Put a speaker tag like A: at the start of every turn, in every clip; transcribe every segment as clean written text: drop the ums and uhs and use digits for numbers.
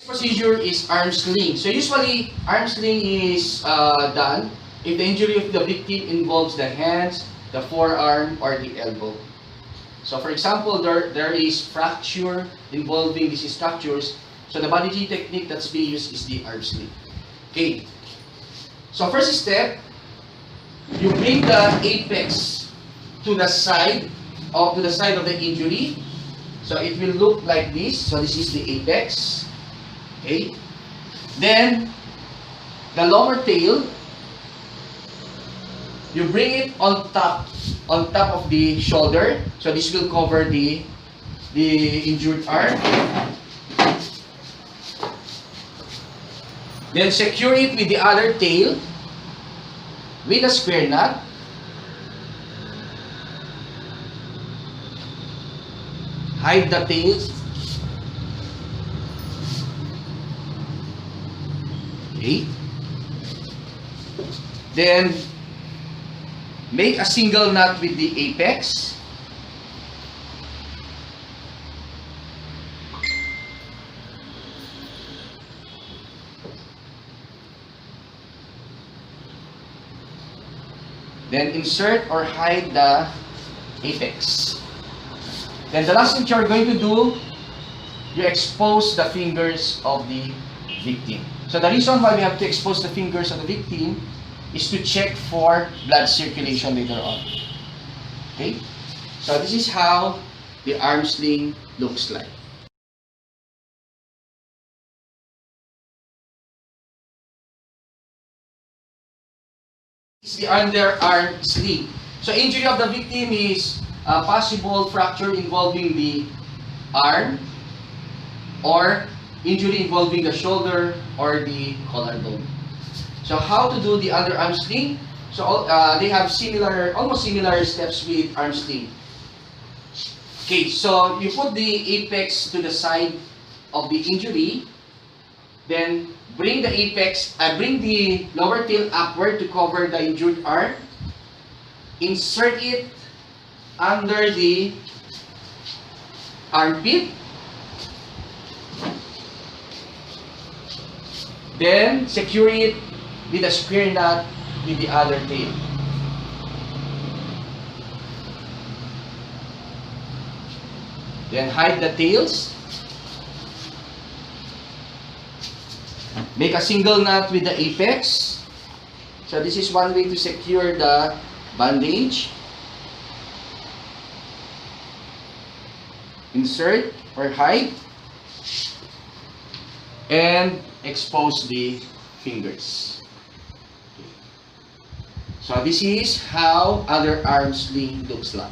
A: Procedure is arm sling. So usually, arm sling is done if the injury of the victim involves the hands, the forearm, or the elbow. So for example, there is fracture involving these structures. So the bandaging technique that's being used is the arm sling. Okay. So first step, you bring the apex to the side of the injury. So it will look like this. So this is the apex. Okay. Then the lower tail, you bring it on top of the shoulder. So this will cover the injured arm. Then secure it with the other tail with a square knot. Hide the tail. Okay. Then make a single knot with the apex. Then insert or hide the apex. Then the last thing you're going to do, you expose the fingers of the victim. So the reason why we have to expose the fingers of the victim is to check for blood circulation later on. Okay? So this is how the arm sling looks like. It's the underarm sling. So injury of the victim is a possible fracture involving the arm or injury involving the shoulder or the collarbone. So how to do the underarm sling? So they have almost similar steps with arm sling. Okay, so you put the apex to the side of the injury, then bring the lower tail upward to cover the injured arm. Insert it under the armpit. Then secure it with a square knot with the other tail. Then hide the tails. Make a single knot with the apex. So this is one way to secure the bandage. Insert or hide. And expose the fingers. So this is how underarm sling looks like.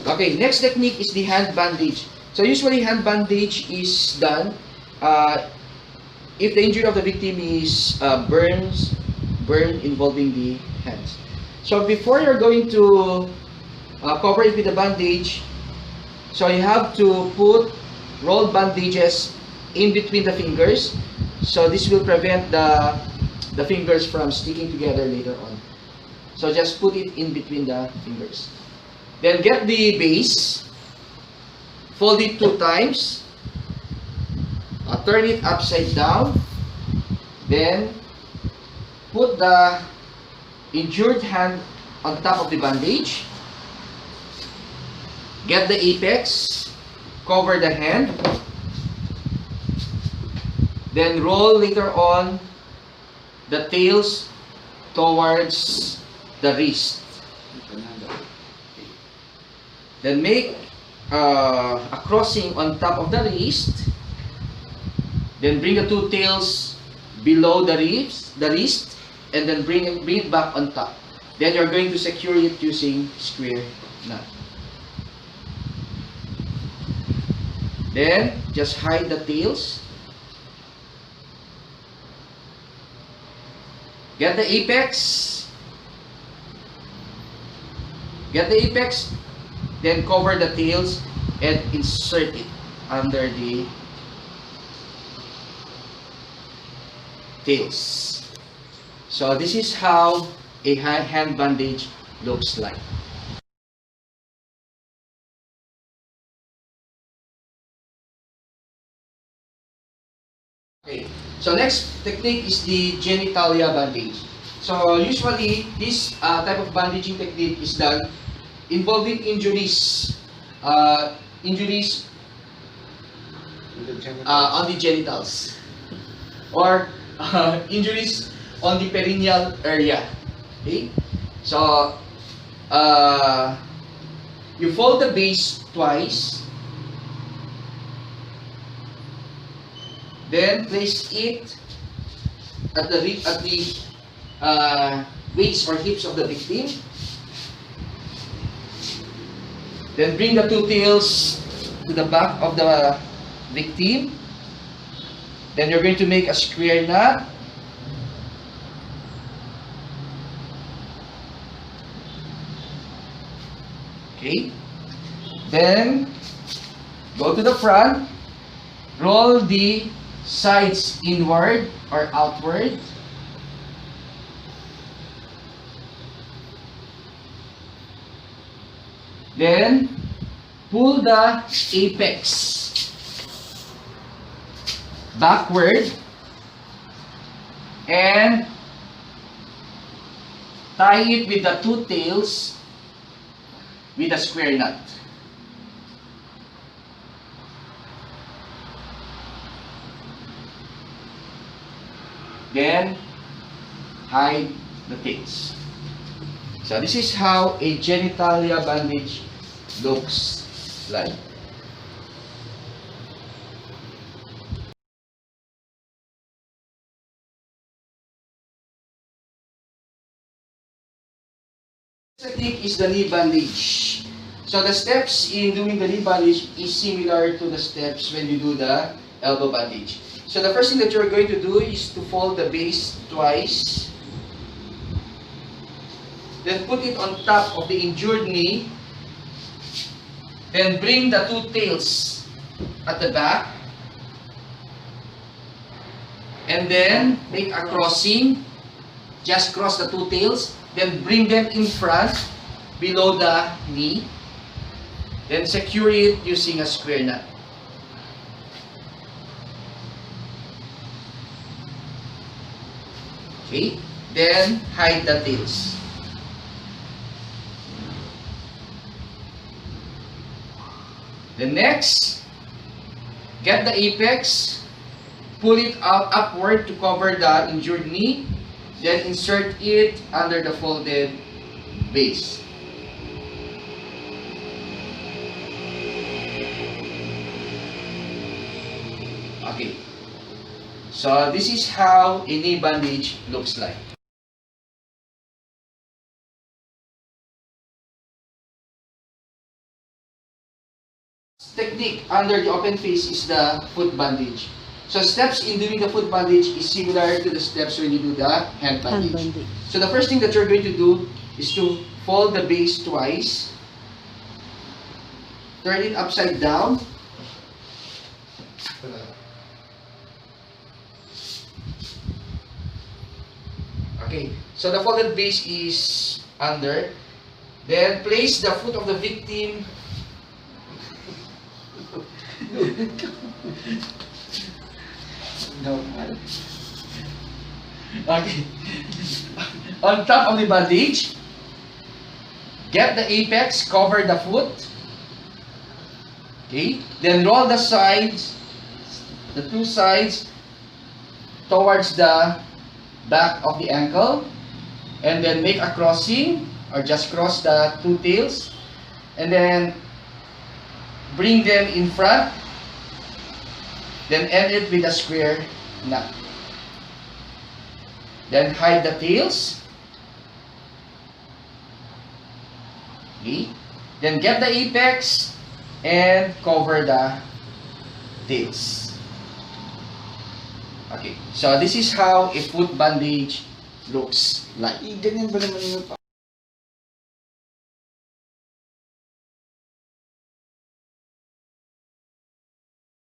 A: Okay, next technique is the hand bandage. So usually hand bandage is done if the injury of the victim is burn involving the hands. So before you're going to cover it with a bandage, so you have to put rolled bandages in between the fingers. So this will prevent the fingers from sticking together later on. So just put it in between the fingers. Then get the base, fold it 2 times, turn it upside down, then put the injured hand on top of the bandage, get the apex, cover the hand, then roll later on the tails towards the wrist. Then make a crossing on top of the wrist. Then bring the 2 tails below the wrist, and then bring it back on top. Then you're going to secure it using square knot. Then just hide the tails. Get the apex. Then cover the tails and insert it under the tails. So this is how a hand bandage looks like. Okay, so next technique is the genitalia bandage. So usually this type of bandaging technique is done involving injuries, injuries on the genitals, or injuries on the perineal area. Okay, so you fold the base twice. Then place it at the waist or hips of the victim. Then bring the two tails to the back of the victim. Then you're going to make a square knot. Okay. Then go to the front. Roll the sides inward or outward. Then pull the apex backward and tie it with the two tails with a square knot. Then hide the tails. So this is how a genitalia bandage looks like. This technique is the knee bandage. So the steps in doing the knee bandage is similar to the steps when you do the elbow bandage. So the first thing that you're going to do is to fold the base twice. Then put it on top of the injured knee. Then bring the two tails at the back. And then make a crossing. Just cross the two tails. Then bring them in front below the knee. Then secure it using a square knot. Okay, then hide the tails. Then next, get the apex, pull it out upward to cover the injured knee, then insert it under the folded base. Okay. So this is how a knee bandage looks like. Technique under the open face is the foot bandage. So steps in doing the foot bandage is similar to the steps when you do the hand bandage. So the first thing that you're going to do is to fold the base twice. Turn it upside down. Okay, so the folded base is under. Then place the foot of the victim okay. On top of the bandage. Get the apex, cover the foot. Okay, then roll the sides, the two sides towards the back of the ankle, and then make a crossing or just cross the two tails, and then bring them in front, then end it with a square knot. Then hide the tails. Okay, then get the apex and cover the tails. Okay, so this is how a foot bandage looks like.
B: Ganyan ba naman yung